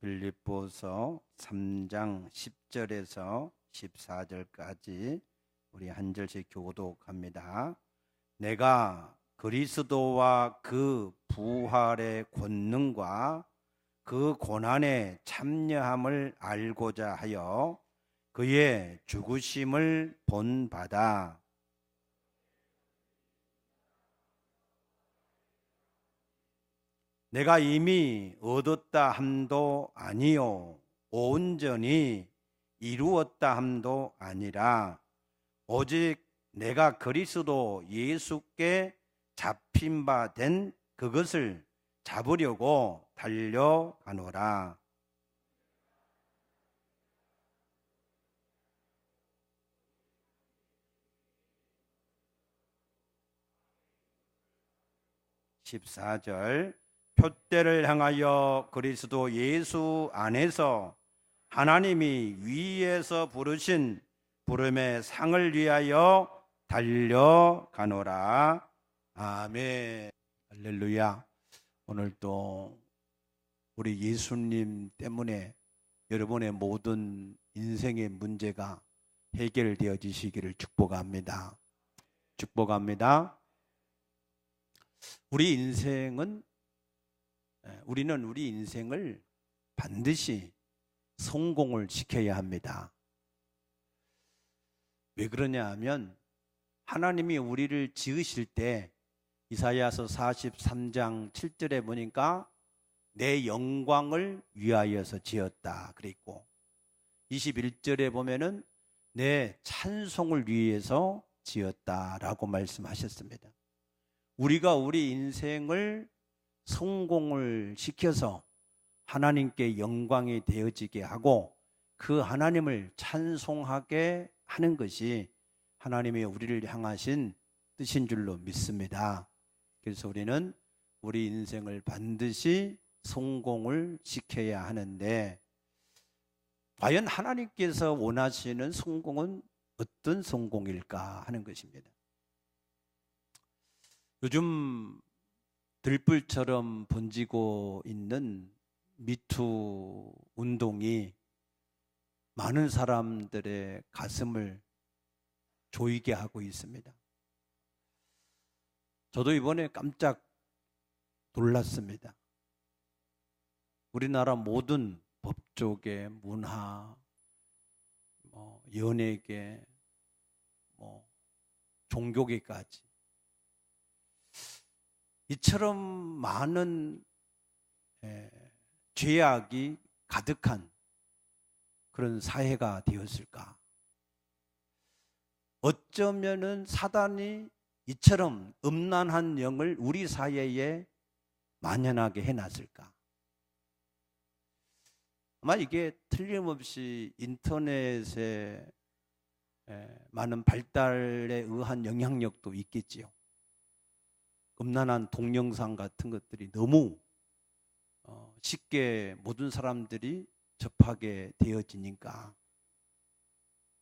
빌립보서 3장 10절에서 14절까지 우리 한 절씩 교독합니다. 내가 그리스도와 그 부활의 권능과 그 고난에 참여함을 알고자 하여 그의 죽으심을 본받아 내가 이미 얻었다 함도 아니요 온전히 이루었다 함도 아니라 오직 내가 그리스도 예수께 잡힌 바 된 그것을 잡으려고 달려가노라. (14절) 표대를 향하여 그리스도 예수 안에서 하나님이 위에서 부르신 부름의 상을 위하여 달려가노라. 아멘. 할렐루야. 오늘도 우리 예수님 때문에 여러분의 모든 인생의 문제가 해결되어지시기를 축복합니다. 축복합니다. 우리는 우리 인생을 반드시 성공을 시켜야 합니다. 왜 그러냐 하면 하나님이 우리를 지으실 때 이사야서 43장 7절에 보니까 내 영광을 위하여서 지었다 그랬고 21절에 보면은 내 찬송을 위해서 지었다라고 말씀하셨습니다. 우리가 우리 인생을 성공을 시켜서 하나님께 영광이 되어지게 하고 그 하나님을 찬송하게 하는 것이 하나님의 우리를 향하신 뜻인 줄로 믿습니다. 그래서 우리는 우리 인생을 반드시 성공을 시켜야 하는데 과연 하나님께서 원하시는 성공은 어떤 성공일까 하는 것입니다. 요즘 들불처럼 번지고 있는 미투 운동이 많은 사람들의 가슴을 조이게 하고 있습니다. 저도 이번에 깜짝 놀랐습니다. 우리나라 모든 법조계, 문화, 연예계, 종교계까지 이처럼 많은 죄악이 가득한 그런 사회가 되었을까? 어쩌면은 사단이 이처럼 음란한 영을 우리 사회에 만연하게 해놨을까? 아마 이게 틀림없이 인터넷의 많은 발달에 의한 영향력도 있겠지요. 음란한 동영상 같은 것들이 너무 쉽게 모든 사람들이 접하게 되어지니까.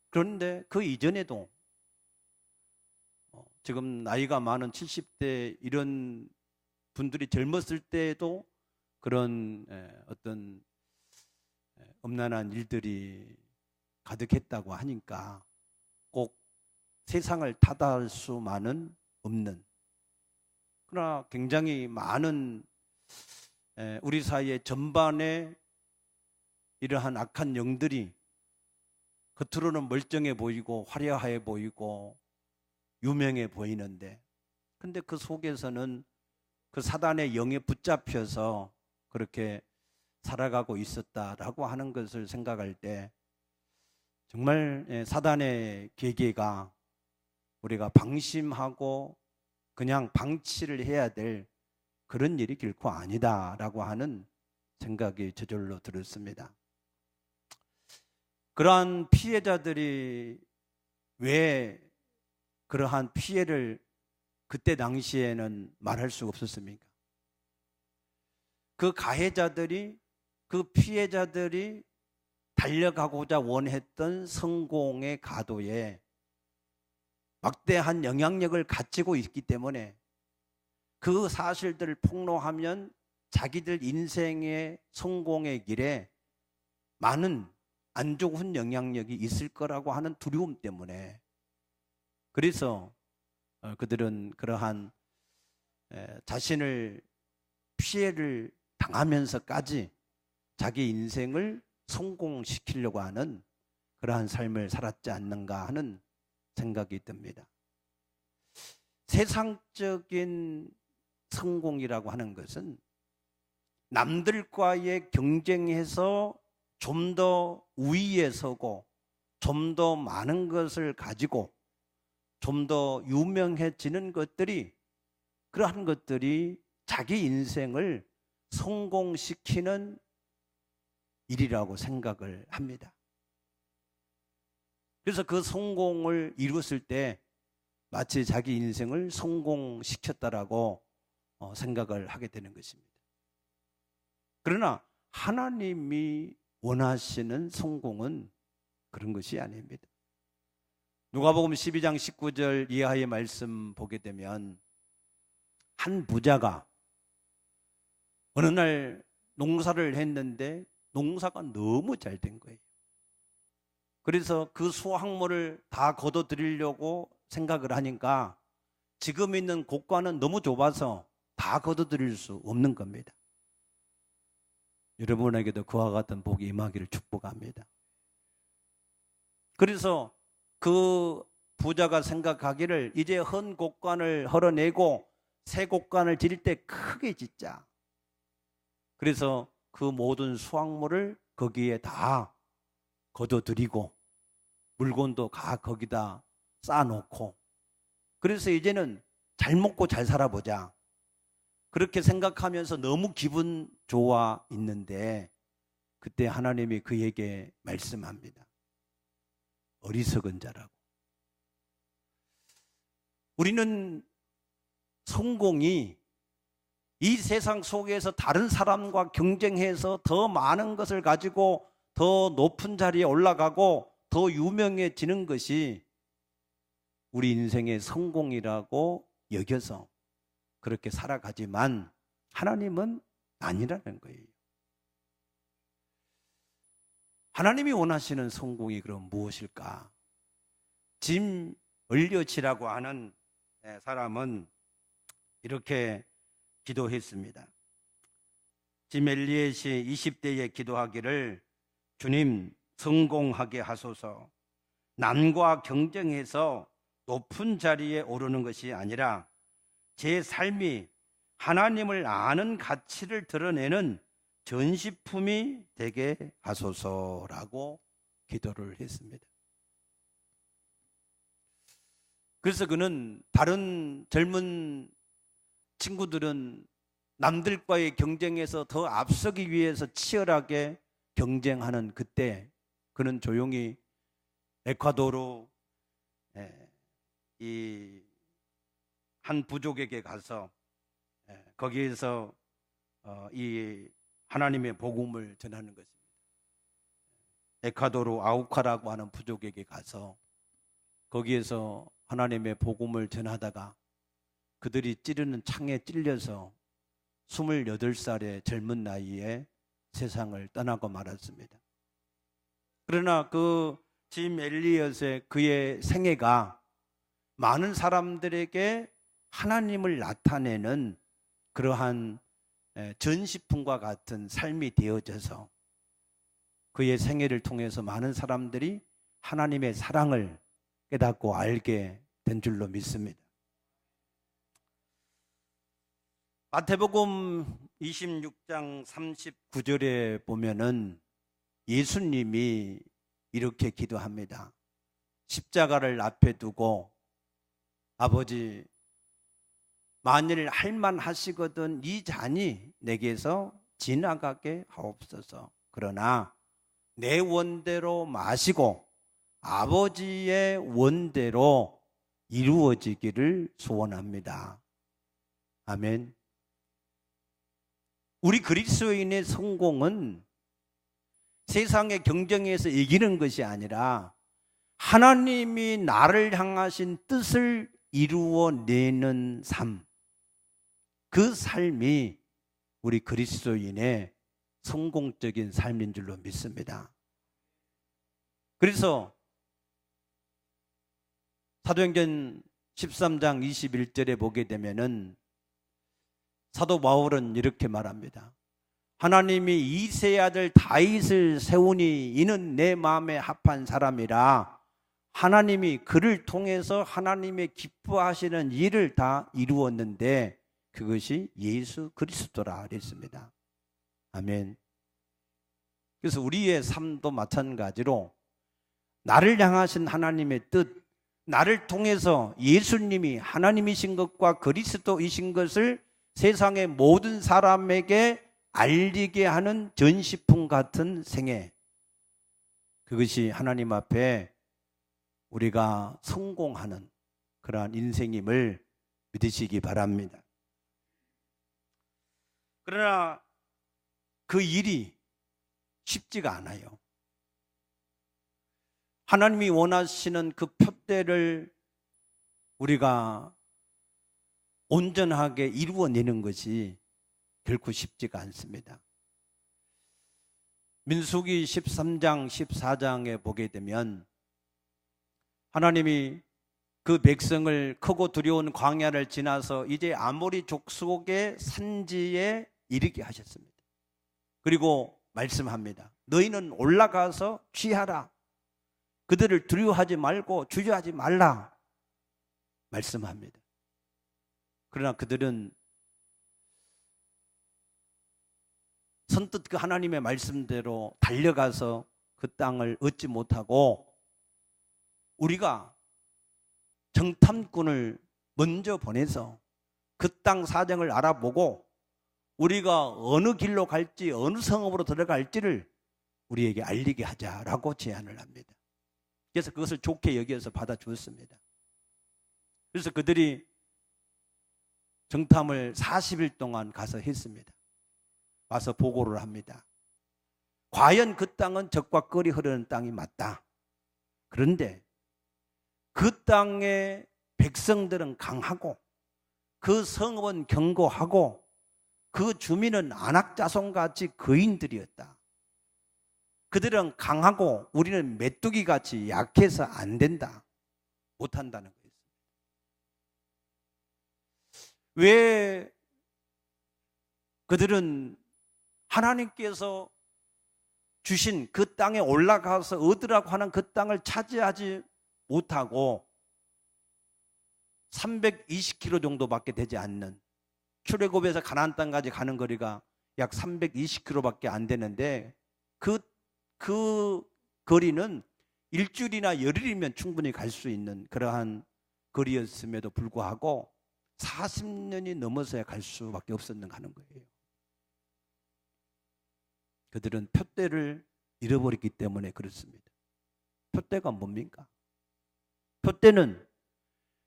그런데 그 이전에도 지금 나이가 많은 70대 이런 분들이 젊었을 때에도 그런 어떤 음란한 일들이 가득했다고 하니까 꼭 세상을 탓할 수만은 없는, 그러나 굉장히 많은 우리 사회 전반에 이러한 악한 영들이 겉으로는 멀쩡해 보이고 화려해 보이고 유명해 보이는데 근데 그 속에서는 그 사단의 영에 붙잡혀서 그렇게 살아가고 있었다라고 하는 것을 생각할 때 정말 사단의 계계가 우리가 방심하고 그냥 방치를 해야 될 그런 일이 결코 아니다라고 하는 생각이 저절로 들었습니다. 그러한 피해자들이 왜 그러한 피해를 그때 당시에는 말할 수가 없었습니까? 그 가해자들이, 그 피해자들이 달려가고자 원했던 성공의 가도에 막대한 영향력을 가지고 있기 때문에 그 사실들을 폭로하면 자기들 인생의 성공의 길에 많은 안 좋은 영향력이 있을 거라고 하는 두려움 때문에, 그래서 그들은 그러한 자신을 피해를 당하면서까지 자기 인생을 성공시키려고 하는 그러한 삶을 살았지 않는가 하는 생각이 듭니다. 세상적인 성공이라고 하는 것은 남들과의 경쟁에서 좀 더 우위에 서고 좀 더 많은 것을 가지고 좀 더 유명해지는 것들이, 그러한 것들이 자기 인생을 성공시키는 일이라고 생각을 합니다. 그래서 그 성공을 이뤘을 때 마치 자기 인생을 성공시켰다라고 생각을 하게 되는 것입니다. 그러나 하나님이 원하시는 성공은 그런 것이 아닙니다. 누가복음 12장 19절 이하의 말씀 보게 되면 한 부자가 어느 날 농사를 했는데 농사가 너무 잘 된 거예요. 그래서 그 수확물을 다 거둬들이려고 생각을 하니까 지금 있는 곳과는 너무 좁아서 다 거둬들일 수 없는 겁니다. 여러분에게도 그와 같은 복이 임하기를 축복합니다. 그래서 그 부자가 생각하기를 이제 헌 곳간을 헐어내고 새 곳간을 지을 때 크게 짓자. 그래서 그 모든 수확물을 거기에 다 거둬들이고 물건도 다 거기다 쌓아놓고, 그래서 이제는 잘 먹고 잘 살아보자, 그렇게 생각하면서 너무 기분 좋아 있는데 그때 하나님이 그에게 말씀합니다. 어리석은 자라고. 우리는 성공이 이 세상 속에서 다른 사람과 경쟁해서 더 많은 것을 가지고 더 높은 자리에 올라가고 더 유명해지는 것이 우리 인생의 성공이라고 여겨서 그렇게 살아가지만 하나님은 아니라는 거예요. 하나님이 원하시는 성공이 그럼 무엇일까? 짐 얼리어치라고 하는 사람은 이렇게 기도했습니다. 짐 엘리엇이 20대에 기도하기를, 주님 성공하게 하소서. 남과 경쟁해서 높은 자리에 오르는 것이 아니라 제 삶이 하나님을 아는 가치를 드러내는 전시품이 되게 하소서라고 기도를 했습니다. 그래서 그는 다른 젊은 친구들은 남들과의 경쟁에서 더 앞서기 위해서 치열하게 경쟁하는 그때 그는 조용히 에콰도르 이 한 부족에게 가서 거기에서 이 하나님의 복음을 전하는 것입니다. 에콰도르 아우카라고 하는 부족에게 가서 거기에서 하나님의 복음을 전하다가 그들이 찌르는 창에 찔려서 28살의 젊은 나이에 세상을 떠나고 말았습니다. 그러나 그 짐 엘리엇의 그의 생애가 많은 사람들에게 하나님을 나타내는 그러한 전시품과 같은 삶이 되어져서 그의 생애를 통해서 많은 사람들이 하나님의 사랑을 깨닫고 알게 된 줄로 믿습니다. 마태복음 26장 39절에 보면은 예수님이 이렇게 기도합니다. 십자가를 앞에 두고, 아버지 만일 할만하시거든 이 잔이 내게서 지나가게 하옵소서. 그러나 내 원대로 마시고 아버지의 원대로 이루어지기를 소원합니다. 아멘. 우리 그리스도인의 성공은 세상의 경쟁에서 이기는 것이 아니라 하나님이 나를 향하신 뜻을 이루어내는 삶, 그 삶이 우리 그리스도인의 성공적인 삶인 줄로 믿습니다. 그래서 사도행전 13장 21절에 보게 되면은 사도 바울은 이렇게 말합니다. 하나님이 이새의 아들 다윗을 세우니 이는 내 마음에 합한 사람이라. 하나님이 그를 통해서 하나님의 기뻐하시는 일을 다 이루었는데 그것이 예수 그리스도라 그랬습니다. 아멘. 그래서 우리의 삶도 마찬가지로 나를 향하신 하나님의 뜻, 나를 통해서 예수님이 하나님이신 것과 그리스도이신 것을 세상의 모든 사람에게 알리게 하는 전시품 같은 생애, 그것이 하나님 앞에 우리가 성공하는 그러한 인생임을 믿으시기 바랍니다. 그러나 그 일이 쉽지가 않아요. 하나님이 원하시는 그 표대를 우리가 온전하게 이루어내는 것이 결코 쉽지가 않습니다. 민수기 13장 14장에 보게 되면 하나님이 그 백성을 크고 두려운 광야를 지나서 이제 아모리 족속의 산지에 이르게 하셨습니다. 그리고 말씀합니다. 너희는 올라가서 취하라. 그들을 두려워하지 말고 주저하지 말라 말씀합니다. 그러나 그들은 선뜻 그 하나님의 말씀대로 달려가서 그 땅을 얻지 못하고 우리가 정탐꾼을 먼저 보내서 그 땅 사정을 알아보고 우리가 어느 길로 갈지 어느 성읍으로 들어갈지를 우리에게 알리게 하자라고 제안을 합니다. 그래서 그것을 좋게 여겨서 받아주었습니다. 그래서 그들이 정탐을 40일 동안 가서 했습니다. 와서 보고를 합니다. 과연 그 땅은 적과 꿀이 흐르는 땅이 맞다. 그런데 그 땅의 백성들은 강하고 그 성읍은 견고하고 그 주민은 안악자손같이 거인들이었다. 그들은 강하고 우리는 메뚜기같이 약해서 안 된다. 못한다는 거였습니다. 왜 그들은 하나님께서 주신 그 땅에 올라가서 얻으라고 하는 그 땅을 차지하지 못하고 320km 정도밖에 되지 않는, 출애굽에서 가나안 땅까지 가는 거리가 약 320km밖에 안 되는데 그 거리는 일주일이나 열흘이면 충분히 갈 수 있는 그러한 거리였음에도 불구하고 40년이 넘어서야 갈 수밖에 없었는 하는 거예요. 그들은 표대를 잃어버렸기 때문에 그렇습니다. 표대가 뭡니까? 표대는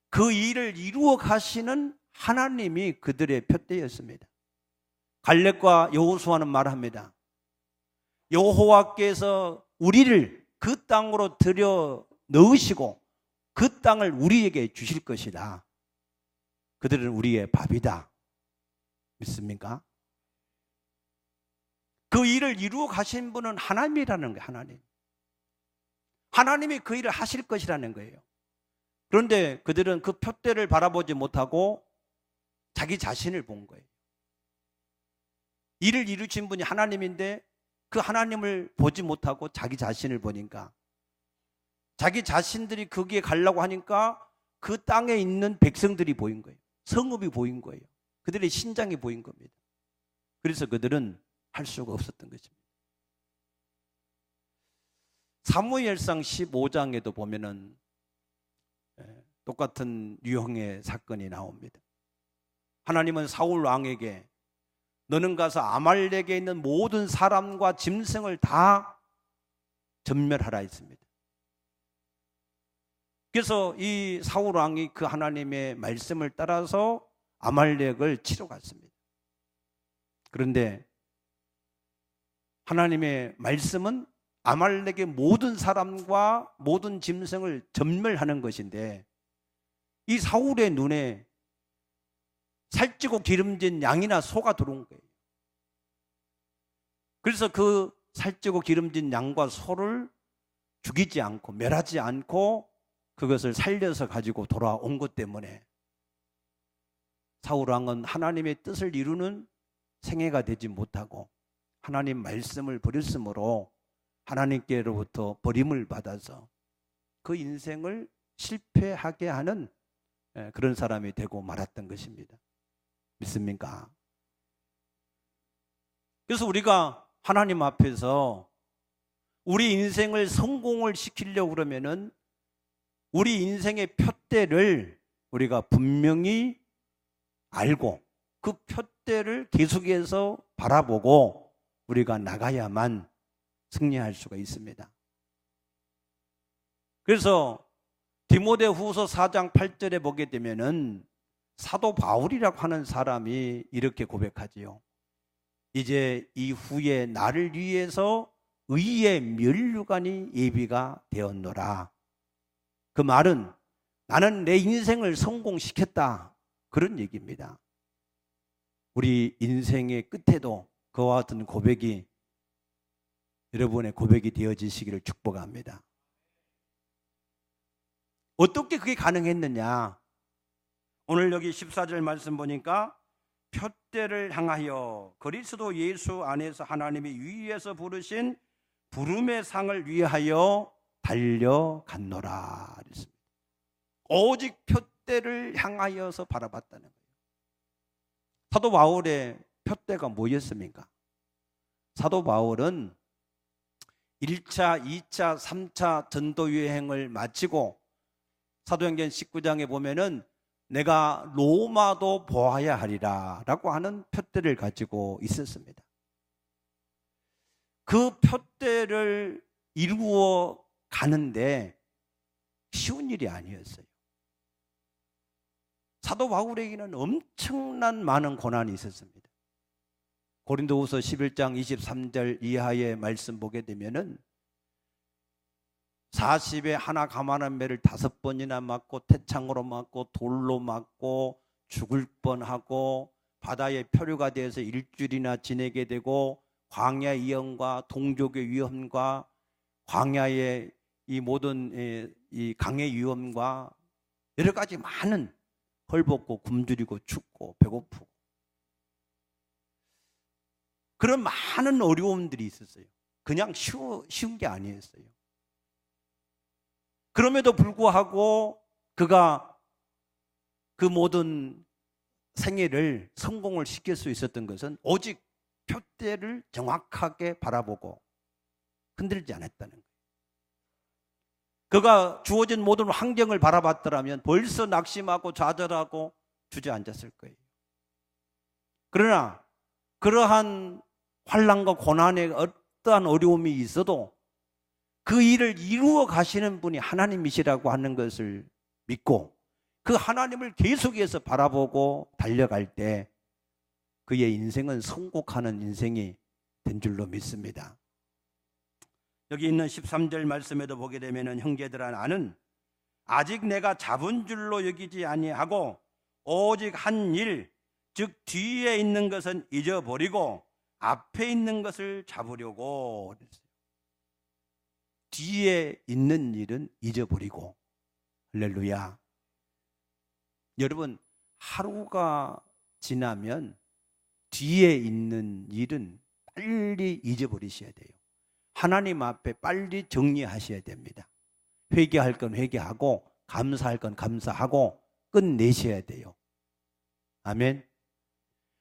그 일을 이루어 가시는 하나님이 그들의 표대였습니다. 갈렙과 여호수아는 말합니다. 여호와께서 우리를 그 땅으로 들여 넣으시고 그 땅을 우리에게 주실 것이다. 그들은 우리의 밥이다. 믿습니까? 그 일을 이루어 가신 분은 하나님이라는 거예요. 하나님. 하나님이 그 일을 하실 것이라는 거예요. 그런데 그들은 그 표대를 바라보지 못하고 자기 자신을 본 거예요. 일을 이루신 분이 하나님인데 그 하나님을 보지 못하고 자기 자신을 보니까 자기 자신들이 거기에 가려고 하니까 그 땅에 있는 백성들이 보인 거예요. 성읍이 보인 거예요. 그들의 신장이 보인 겁니다. 그래서 그들은 할 수가 없었던 것입니다. 사무엘상 15장에도 보면은 똑같은 유형의 사건이 나옵니다. 하나님은 사울 왕에게 너는 가서 아말렉에 있는 모든 사람과 짐승을 다 전멸하라 했습니다. 그래서 이 사울 왕이 그 하나님의 말씀을 따라서 아말렉을 치러 갔습니다. 그런데 하나님의 말씀은 아말렉의 모든 사람과 모든 짐승을 전멸하는 것인데 이 사울의 눈에 살찌고 기름진 양이나 소가 들어온 거예요. 그래서 그 살찌고 기름진 양과 소를 죽이지 않고 멸하지 않고 그것을 살려서 가지고 돌아온 것 때문에 사울 왕은 하나님의 뜻을 이루는 생애가 되지 못하고 하나님 말씀을 버렸으므로 하나님께로부터 버림을 받아서 그 인생을 실패하게 하는 그런 사람이 되고 말았던 것입니다. 믿습니까? 그래서 우리가 하나님 앞에서 우리 인생을 성공을 시키려고 그러면은 우리 인생의 푯대를 우리가 분명히 알고 그 푯대를 계속해서 바라보고 우리가 나가야만 승리할 수가 있습니다. 그래서 디모데후서 4장 8절에 보게 되면은 사도 바울이라고 하는 사람이 이렇게 고백하지요. 이제 이후에 나를 위해서 의의 면류관이 예비가 되었노라. 그 말은 나는 내 인생을 성공시켰다, 그런 얘기입니다. 우리 인생의 끝에도 그와 같은 고백이 여러분의 고백이 되어지시기를 축복합니다. 어떻게 그게 가능했느냐? 오늘 여기 14절 말씀 보니까 푯대를 향하여 그리스도 예수 안에서 하나님이 위에서 부르신 부름의 상을 위하여 달려갔노라 그랬습니다. 오직 푯대를 향하여서 바라봤다는 거예요. 사도 바울의 푯대가 뭐였습니까? 사도 바울은 1차, 2차, 3차 전도 여행을 마치고 사도행전 19장에 보면은 내가 로마도 보아야 하리라 라고 하는 푯대를 가지고 있었습니다. 그 푯대를 이루어 가는데 쉬운 일이 아니었어요. 사도 바울에게는 엄청난 많은 고난이 있었습니다. 고린도후서 11장 23절 이하의 말씀 보게 되면은 40에 하나 가만한 매를 5번이나 맞고 태창으로 맞고 돌로 맞고 죽을 뻔하고 바다의 표류가 되어서 일주일이나 지내게 되고 광야의 위험과 동족의 위험과 광야의 이 모든 이 강의 위험과 여러 가지 많은 헐벗고 굶주리고 춥고 배고프고 그런 많은 어려움들이 있었어요. 그냥 쉬운 게 아니었어요. 그럼에도 불구하고 그가 그 모든 생애를 성공을 시킬 수 있었던 것은 오직 푯대를 정확하게 바라보고 흔들지 않았다는 거예요. 그가 주어진 모든 환경을 바라봤더라면 벌써 낙심하고 좌절하고 주저앉았을 거예요. 그러나 그러한 환난과 고난에 어떠한 어려움이 있어도 그 일을 이루어 가시는 분이 하나님이시라고 하는 것을 믿고 그 하나님을 계속해서 바라보고 달려갈 때 그의 인생은 성공하는 인생이 된 줄로 믿습니다. 여기 있는 13절 말씀에도 보게 되면 형제들아 나는 아직 내가 잡은 줄로 여기지 아니하고 오직 한 일, 즉 뒤에 있는 것은 잊어버리고 앞에 있는 것을 잡으려고 그랬어요. 뒤에 있는 일은 잊어버리고. 할렐루야. 여러분, 하루가 지나면 뒤에 있는 일은 빨리 잊어버리셔야 돼요. 하나님 앞에 빨리 정리하셔야 됩니다. 회개할 건 회개하고 감사할 건 감사하고 끝내셔야 돼요. 아멘.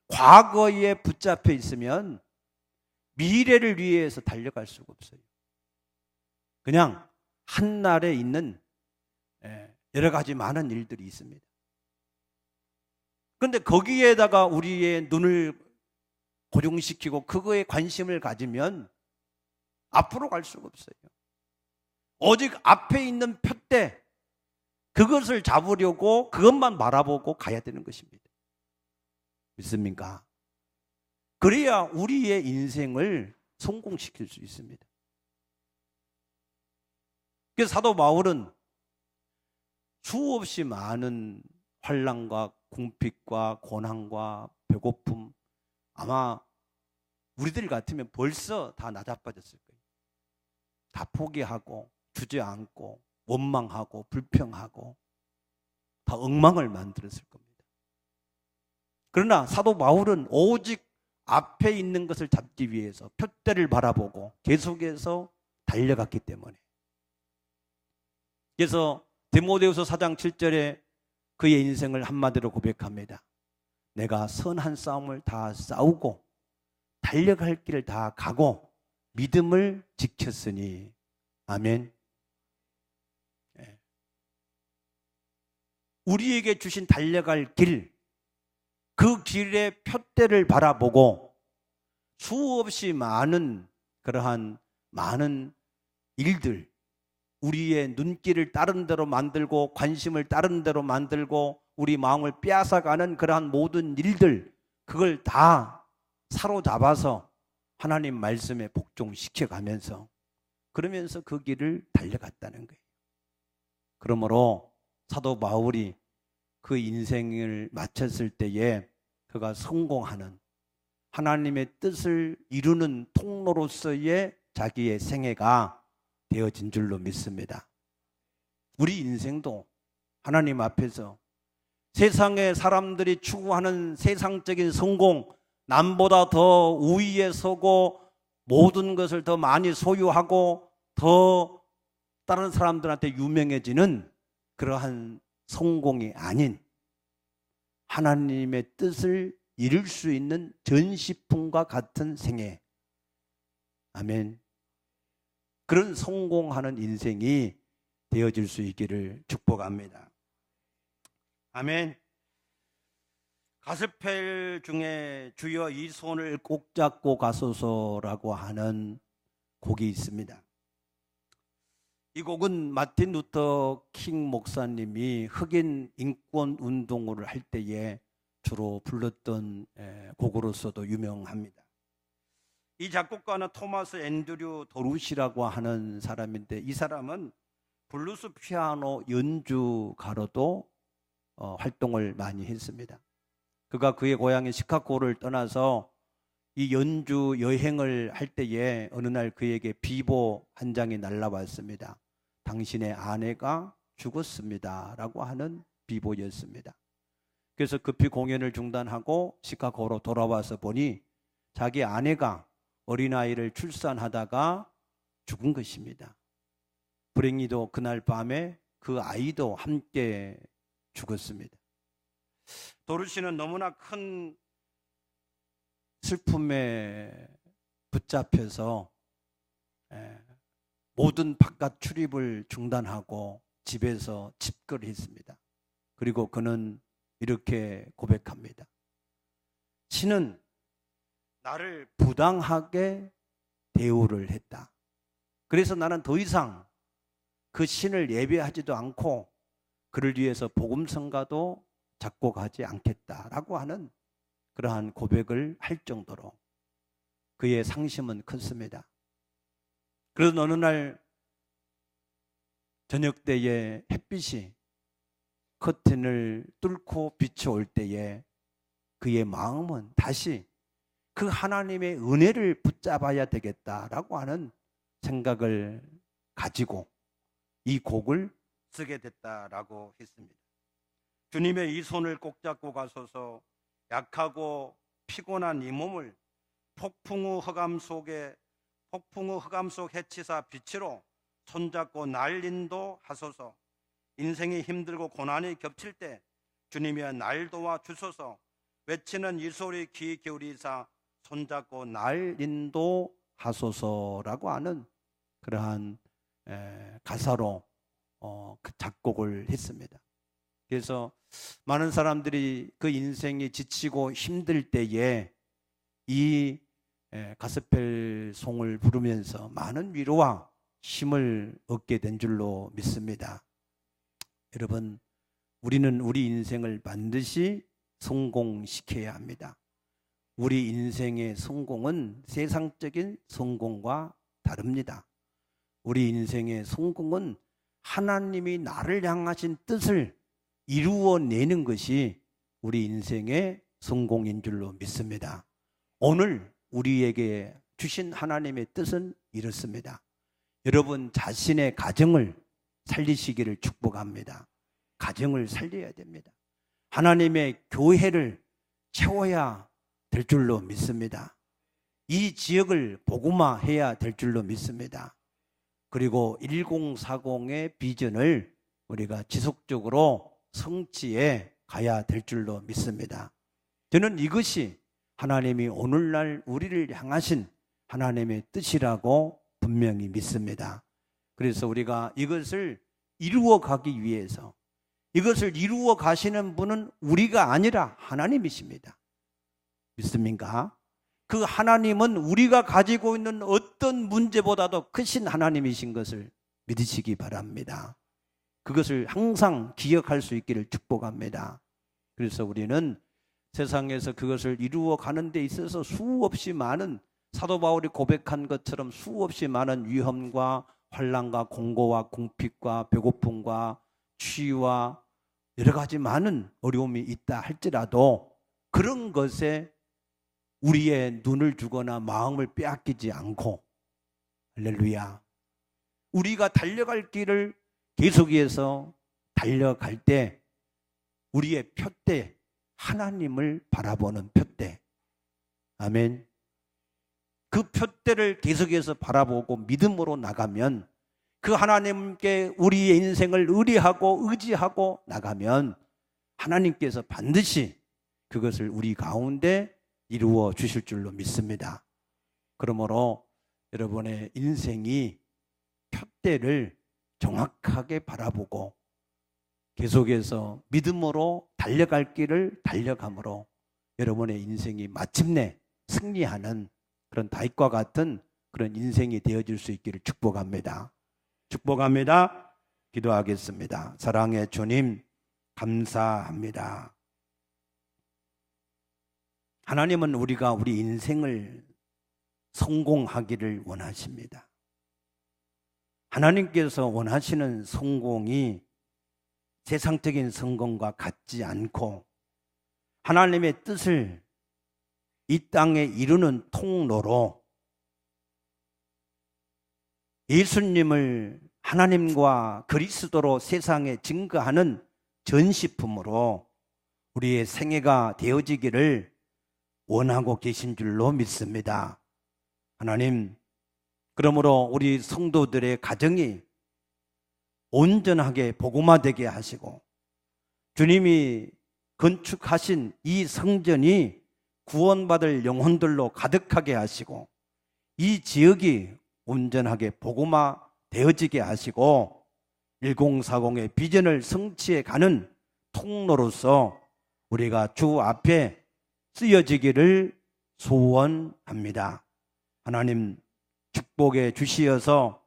과거에 붙잡혀 있으면 미래를 위해서 달려갈 수가 없어요. 그냥 한날에 있는 여러 가지 많은 일들이 있습니다. 그런데 거기에다가 우리의 눈을 고정시키고 그거에 관심을 가지면 앞으로 갈 수가 없어요. 오직 앞에 있는 푯대, 그것을 잡으려고 그것만 바라보고 가야 되는 것입니다. 믿습니까? 그래야 우리의 인생을 성공시킬 수 있습니다. 그래서 사도 바울은 수없이 많은 환난과 궁핍과 고난과 배고픔, 아마 우리들 같으면 벌써 다 나자빠졌을 거예요. 다 포기하고 주저앉고 원망하고 불평하고 다 엉망을 만들었을 겁니다. 그러나 사도 바울은 오직 앞에 있는 것을 잡기 위해서 표대를 바라보고 계속해서 달려갔기 때문에, 그래서 디모데후서 4장 7절에 그의 인생을 한마디로 고백합니다. 내가 선한 싸움을 다 싸우고 달려갈 길을 다 가고 믿음을 지켰으니. 아멘. 우리에게 주신 달려갈 길, 그 길의 표대를 바라보고 수없이 많은 그러한 많은 일들, 우리의 눈길을 다른 데로 만들고 관심을 다른 데로 만들고 우리 마음을 빼앗아가는 그러한 모든 일들, 그걸 다 사로잡아서 하나님 말씀에 복종시켜가면서 그러면서 그 길을 달려갔다는 거예요. 그러므로 사도 바울이 그 인생을 마쳤을 때에 그가 성공하는, 하나님의 뜻을 이루는 통로로서의 자기의 생애가 되어진 줄로 믿습니다. 우리 인생도 하나님 앞에서 세상의 사람들이 추구하는 세상적인 성공, 남보다 더 우위에 서고 모든 것을 더 많이 소유하고 더 다른 사람들한테 유명해지는 그러한 성공이 아닌 하나님의 뜻을 이룰 수 있는 전시품과 같은 생애, 아멘, 그런 성공하는 인생이 되어질 수 있기를 축복합니다. 아멘. 가스펠 중에 주여 이 손을 꼭 잡고 가소서라고 하는 곡이 있습니다. 이 곡은 마틴 루터 킹 목사님이 흑인 인권 운동을 할 때에 주로 불렀던 곡으로서도 유명합니다. 이 작곡가는 토마스 앤드류 도루시라고 하는 사람인데, 이 사람은 블루스 피아노 연주가로도 활동을 많이 했습니다. 그가 그의 고향인 시카고를 떠나서 이 연주 여행을 할 때에 어느 날 그에게 비보 한 장이 날라왔습니다. 당신의 아내가 죽었습니다 라고 하는 비보였습니다. 그래서 급히 공연을 중단하고 시카고로 돌아와서 보니 자기 아내가 어린아이를 출산하다가 죽은 것입니다. 불행히도 그날 밤에 그 아이도 함께 죽었습니다. 도르시는 너무나 큰 슬픔에 붙잡혀서 모든 바깥 출입을 중단하고 집에서 집거를 했습니다. 그리고 그는 이렇게 고백합니다. 신은 나를 부당하게 대우를 했다. 그래서 나는 더 이상 그 신을 예배하지도 않고 그를 위해서 복음성가도 작곡하지 않겠다라고 하는 그러한 고백을 할 정도로 그의 상심은 컸습니다. 그래서 어느 날 저녁 때에 햇빛이 커튼을 뚫고 비춰올 때에 그의 마음은 다시 그 하나님의 은혜를 붙잡아야 되겠다라고 하는 생각을 가지고 이 곡을 쓰게 됐다라고 했습니다. 주님의 이 손을 꼭 잡고 가소서. 약하고 피곤한 이 몸을 폭풍우 흑암 속 해치사 빛으로 손잡고 날 인도하소서. 인생이 힘들고 고난이 겹칠 때 주님이여 날 도와 주소서. 외치는 이 소리 귀 기울이사 손잡고 날 인도하소서라고 하는 그러한 가사로 그 작곡을 했습니다. 그래서 많은 사람들이 그 인생이 지치고 힘들 때에 이 가스펠 송을 부르면서 많은 위로와 힘을 얻게 된 줄로 믿습니다. 여러분, 우리는 우리 인생을 반드시 성공시켜야 합니다. 우리 인생의 성공은 세상적인 성공과 다릅니다. 우리 인생의 성공은 하나님이 나를 향하신 뜻을 이루어내는 것이 우리 인생의 성공인 줄로 믿습니다. 오늘 우리에게 주신 하나님의 뜻은 이렇습니다. 여러분 자신의 가정을 살리시기를 축복합니다. 가정을 살려야 됩니다. 하나님의 교회를 채워야 될 줄로 믿습니다. 이 지역을 복음화해야 될 줄로 믿습니다. 그리고 1040의 비전을 우리가 지속적으로 성취해 가야 될 줄로 믿습니다. 저는 이것이 하나님이 오늘날 우리를 향하신 하나님의 뜻이라고 분명히 믿습니다. 그래서 우리가 이것을 이루어 가기 위해서, 이것을 이루어 가시는 분은 우리가 아니라 하나님이십니다. 믿습니까? 그 하나님은 우리가 가지고 있는 어떤 문제보다도 크신 하나님이신 것을 믿으시기 바랍니다. 그것을 항상 기억할 수 있기를 축복합니다. 그래서 우리는 세상에서 그것을 이루어 가는 데 있어서 수없이 많은, 사도 바울이 고백한 것처럼 수없이 많은 위험과 환난과 공고와 궁핍과 배고픔과 추위와 여러 가지 많은 어려움이 있다 할지라도 그런 것에 우리의 눈을 주거나 마음을 빼앗기지 않고, 할렐루야, 우리가 달려갈 길을 계속해서 달려갈 때 우리의 표대, 하나님을 바라보는 표대, 아멘. 그 표대를 계속해서 바라보고 믿음으로 나가면, 그 하나님께 우리의 인생을 의뢰하고 의지하고 나가면 하나님께서 반드시 그것을 우리 가운데 이루어 주실 줄로 믿습니다. 그러므로 여러분의 인생이 표대를 정확하게 바라보고 계속해서 믿음으로 달려갈 길을 달려감으로 여러분의 인생이 마침내 승리하는 그런 다윗과 같은 그런 인생이 되어질 수 있기를 축복합니다. 축복합니다. 기도하겠습니다. 사랑의 주님, 감사합니다. 하나님은 우리가 우리 인생을 성공하기를 원하십니다. 하나님께서 원하시는 성공이 세상적인 성공과 같지 않고 하나님의 뜻을 이 땅에 이루는 통로로 예수님을 하나님과 그리스도로 세상에 증거하는 전시품으로 우리의 생애가 되어지기를 원하고 계신 줄로 믿습니다. 하나님, 그러므로 우리 성도들의 가정이 온전하게 복음화되게 하시고 주님이 건축하신 이 성전이 구원받을 영혼들로 가득하게 하시고 이 지역이 온전하게 복음화 되어지게 하시고 1040의 비전을 성취해 가는 통로로서 우리가 주 앞에 쓰여지기를 소원합니다. 하나님 축복해 주시어서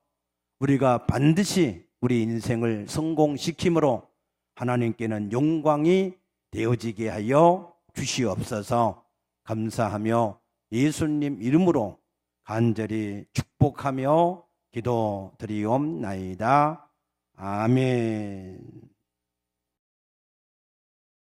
우리가 반드시 우리 인생을 성공시킴으로 하나님께는 영광이 되어지게 하여 주시옵소서. 감사하며 예수님 이름으로 간절히 축복하며 기도드리옵나이다. 아멘.